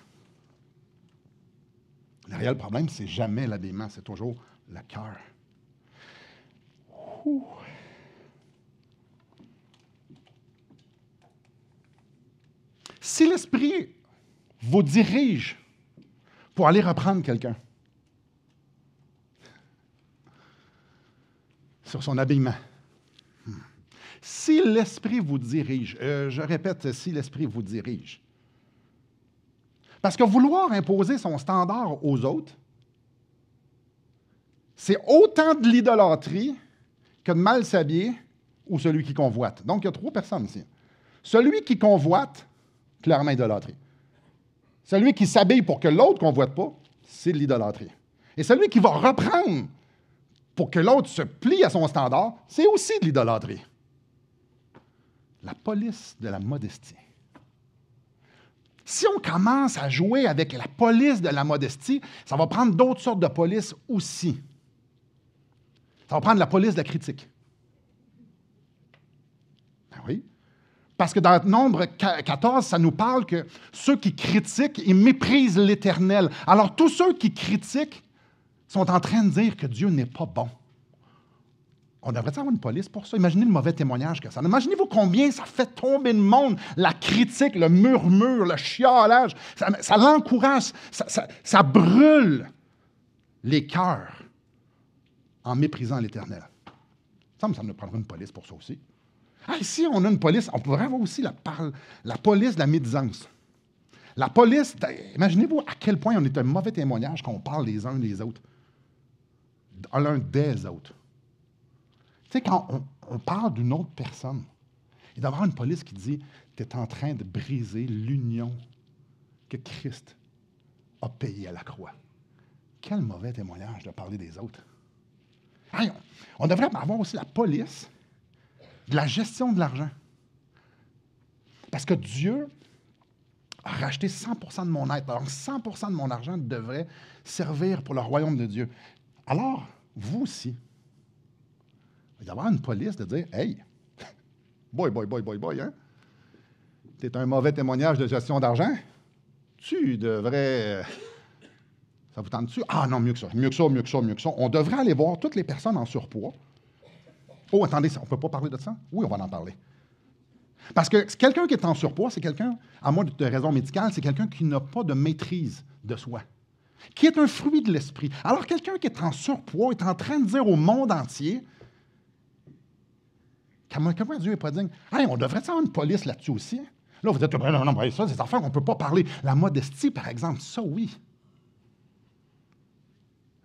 S1: Le réel problème, c'est jamais l'habillement, c'est toujours le cœur. Si l'Esprit vous dirige pour aller reprendre quelqu'un sur son habillement, si l'Esprit vous dirige, je répète, si l'Esprit vous dirige, parce que vouloir imposer son standard aux autres, c'est autant de l'idolâtrie que de mal s'habiller ou celui qui convoite. Donc, il y a 3 personnes ici. Celui qui convoite, clairement idolâtrie. Celui qui s'habille pour que l'autre ne convoite pas, c'est de l'idolâtrie. Et celui qui va reprendre pour que l'autre se plie à son standard, c'est aussi de l'idolâtrie. La police de la modestie. Si on commence à jouer avec la police de la modestie, ça va prendre d'autres sortes de police aussi. Ça va prendre la police de la critique. Ben oui. Parce que dans Nombre 14, ça nous parle que ceux qui critiquent, ils méprisent l'Éternel. Alors, tous ceux qui critiquent sont en train de dire que Dieu n'est pas bon. On devrait avoir une police pour ça. Imaginez le mauvais témoignage que ça. Imaginez-vous combien ça fait tomber le monde, la critique, le murmure, le chiolage. Ça l'encourage, ça brûle les cœurs en méprisant l'Éternel. Ça nous prendrait une police pour ça aussi. Ah, ici, on a une police. On pourrait avoir aussi la police de la médisance. La police, imaginez-vous à quel point on est un mauvais témoignage quand on parle les uns des autres. L'un des autres. Tu sais, quand on parle d'une autre personne, il doit y avoir une police qui dit « Tu es en train de briser l'union que Christ a payée à la croix. » Quel mauvais témoignage de parler des autres. Hey, on devrait avoir aussi la police de la gestion de l'argent. Parce que Dieu a racheté 100% de mon être. Alors, 100% de mon argent devrait servir pour le royaume de Dieu. Alors, vous aussi, il va y avoir une police de dire « Hey, boy, hein? Tu es un mauvais témoignage de gestion d'argent? Tu devrais... Ça vous tente-tu? Ah non, mieux que ça. On devrait aller voir toutes les personnes en surpoids. Oh, attendez, on ne peut pas parler de ça? Oui, on va en parler. Parce que quelqu'un qui est en surpoids, c'est quelqu'un, à moins de raison médicale, c'est quelqu'un qui n'a pas de maîtrise de soi, qui est un fruit de l'esprit. Alors, quelqu'un qui est en surpoids est en train de dire au monde entier, comment Dieu n'est pas digne? Hey, on devrait avoir une police là-dessus aussi. Là, vous dites, non, ça, c'est des affaires qu'on ne peut pas parler. La modestie, par exemple, ça, oui.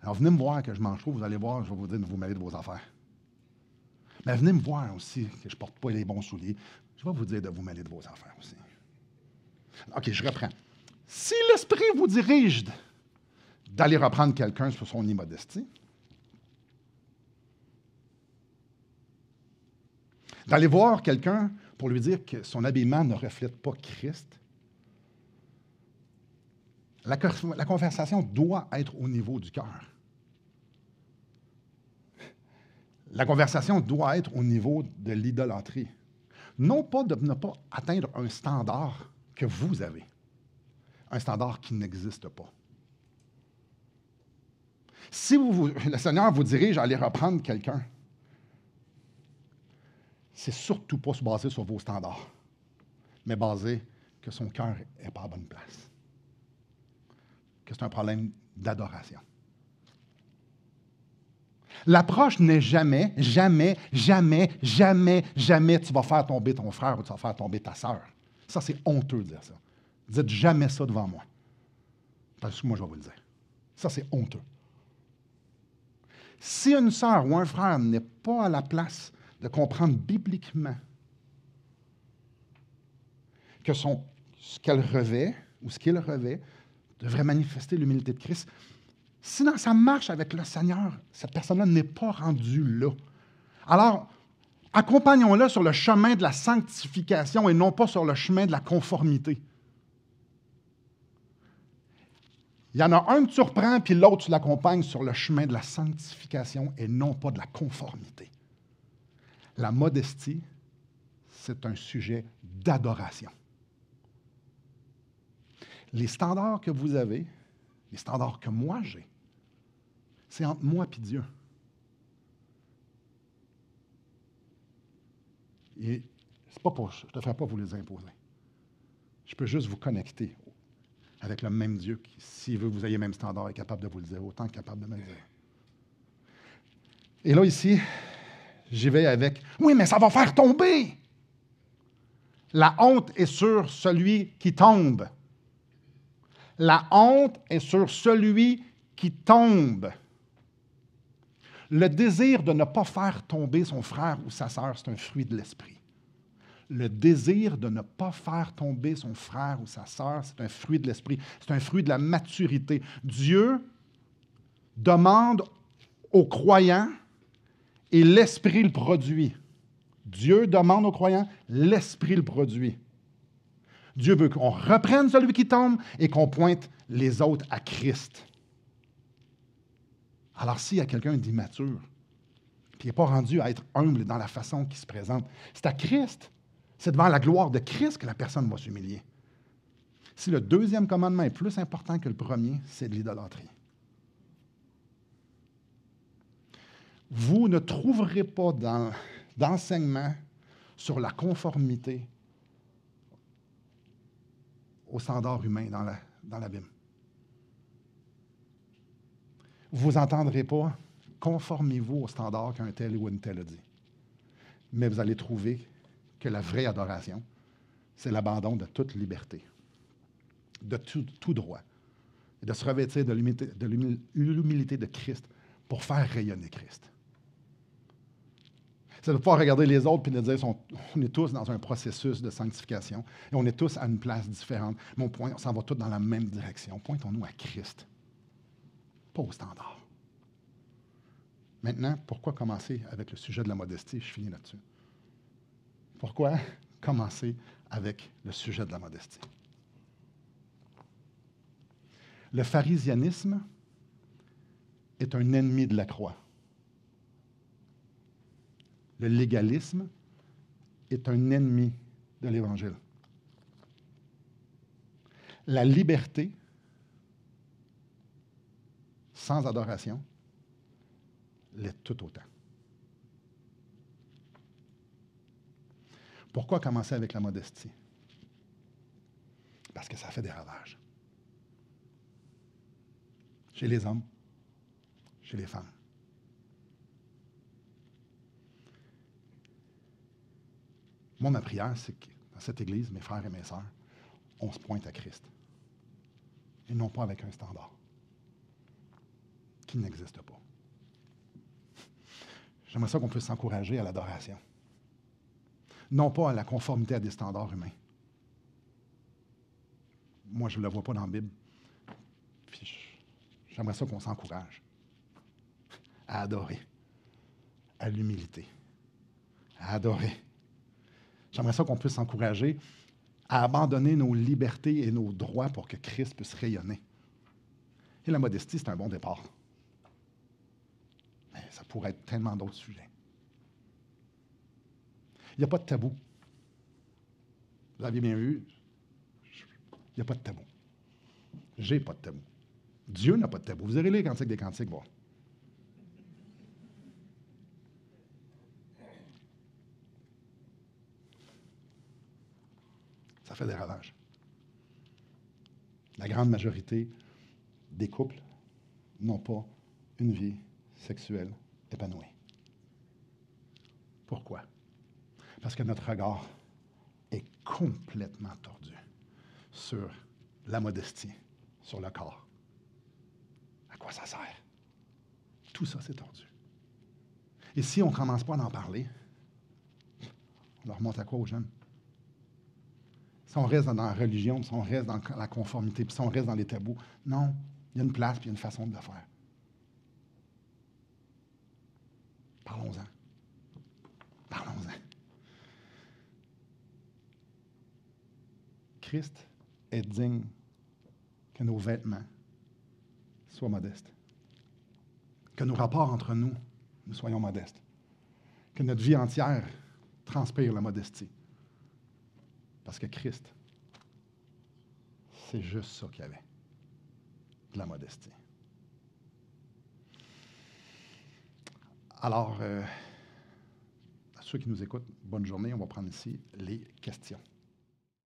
S1: Alors, venez me voir que je mange trop, vous allez voir, je vais vous dire de vous mêler de vos affaires. Mais venez me voir aussi que je ne porte pas les bons souliers. Je vais vous dire de vous mêler de vos affaires aussi. OK, je reprends. Si l'Esprit vous dirige d'aller reprendre quelqu'un sur son immodestie, d'aller voir quelqu'un pour lui dire que son habillement ne reflète pas Christ, La conversation doit être au niveau du cœur. La conversation doit être au niveau de l'idolâtrie. Non pas de ne pas atteindre un standard que vous avez, un standard qui n'existe pas. Si le Seigneur vous dirige à aller reprendre quelqu'un, c'est surtout pas se baser sur vos standards, mais basé que son cœur n'est pas à bonne place, que c'est un problème d'adoration. L'approche n'est jamais, jamais, jamais, jamais, jamais tu vas faire tomber ton frère ou tu vas faire tomber ta sœur. Ça, c'est honteux de dire ça. Dites jamais ça devant moi. Parce que moi, je vais vous le dire. Ça, c'est honteux. Si une sœur ou un frère n'est pas à la place de comprendre bibliquement que ce qu'elle revêt ou ce qu'il revêt devrait manifester l'humilité de Christ, si dans sa marche avec le Seigneur, cette personne-là n'est pas rendue là, alors accompagnons-la sur le chemin de la sanctification et non pas sur le chemin de la conformité. Il y en a un que tu reprends, puis l'autre, tu l'accompagnes sur le chemin de la sanctification et non pas de la conformité. La modestie, c'est un sujet d'adoration. Les standards que vous avez, les standards que moi j'ai, c'est entre moi et Dieu. Et c'est pas pour, je ne te ferai pas vous les imposer. Je peux juste vous connecter avec le même Dieu qui, s'il veut que vous ayez le même standard, est capable de vous le dire, autant que capable de me le dire. Et là, ici, j'y vais avec « Oui, mais ça va faire tomber! » La honte est sur celui qui tombe. La honte est sur celui qui tombe. Le désir de ne pas faire tomber son frère ou sa sœur, c'est un fruit de l'esprit. Le désir de ne pas faire tomber son frère ou sa sœur, c'est un fruit de l'esprit. C'est un fruit de la maturité. Dieu demande aux croyants et l'esprit le produit. Dieu demande aux croyants, l'esprit le produit. Dieu veut qu'on reprenne celui qui tombe et qu'on pointe les autres à Christ. Alors, s'il y a quelqu'un d'immature, qui n'est pas rendu à être humble dans la façon qu'il se présente, c'est à Christ. C'est devant la gloire de Christ que la personne va s'humilier. Si le deuxième commandement est plus important que le premier, c'est de l'idolâtrie. Vous ne trouverez pas d'enseignement sur la conformité aux standards humains dans la Bible. Vous n'entendrez pas « conformez-vous aux standards qu'un tel ou une telle a dit ». Mais vous allez trouver que la vraie adoration, c'est l'abandon de toute liberté, de tout droit, et de se revêtir de l'humilité de Christ pour faire rayonner Christ. C'est de pouvoir regarder les autres et de dire on est tous dans un processus de sanctification et on est tous à une place différente. Mais on s'en va tous dans la même direction. Pointons-nous à Christ, pas au standard. Maintenant, pourquoi commencer avec le sujet de la modestie? Je finis là-dessus. Pourquoi commencer avec le sujet de la modestie? Le pharisianisme est un ennemi de la croix. Le légalisme est un ennemi de l'Évangile. La liberté sans adoration l'est tout autant. Pourquoi commencer avec la modestie? Parce que ça fait des ravages. Chez les hommes, chez les femmes. Moi, ma prière, c'est que dans cette Église, mes frères et mes sœurs, on se pointe à Christ. Et non pas avec un standard qui n'existe pas. J'aimerais ça qu'on puisse s'encourager à l'adoration. Non pas à la conformité à des standards humains. Moi, je ne le vois pas dans la Bible. Puis j'aimerais ça qu'on s'encourage à adorer, à l'humilité, à adorer. J'aimerais ça qu'on puisse s'encourager à abandonner nos libertés et nos droits pour que Christ puisse rayonner. Et la modestie, c'est un bon départ. Mais ça pourrait être tellement d'autres sujets. Il n'y a pas de tabou. Vous aviez bien vu, il n'y a pas de tabou. J'ai pas de tabou. Dieu n'a pas de tabou. Vous irez lire Cantiques des Cantiques, voir. Ça fait des ravages. La grande majorité des couples n'ont pas une vie sexuelle épanouie. Pourquoi? Parce que notre regard est complètement tordu sur la modestie, sur le corps. À quoi ça sert? Tout ça, c'est tordu. Et si on ne commence pas à en parler, on leur montre à quoi aux jeunes? Si on reste dans la religion, si on reste dans la conformité, si on reste dans les tabous, non, il y a une place et il y a une façon de le faire. Parlons-en. Parlons-en. Christ est digne que nos vêtements soient modestes. Que nos rapports entre nous soyons modestes. Que notre vie entière transpire la modestie. Parce que Christ, c'est juste ça qu'il y avait. De la modestie. Alors, à ceux qui nous écoutent, bonne journée. On va prendre ici les questions.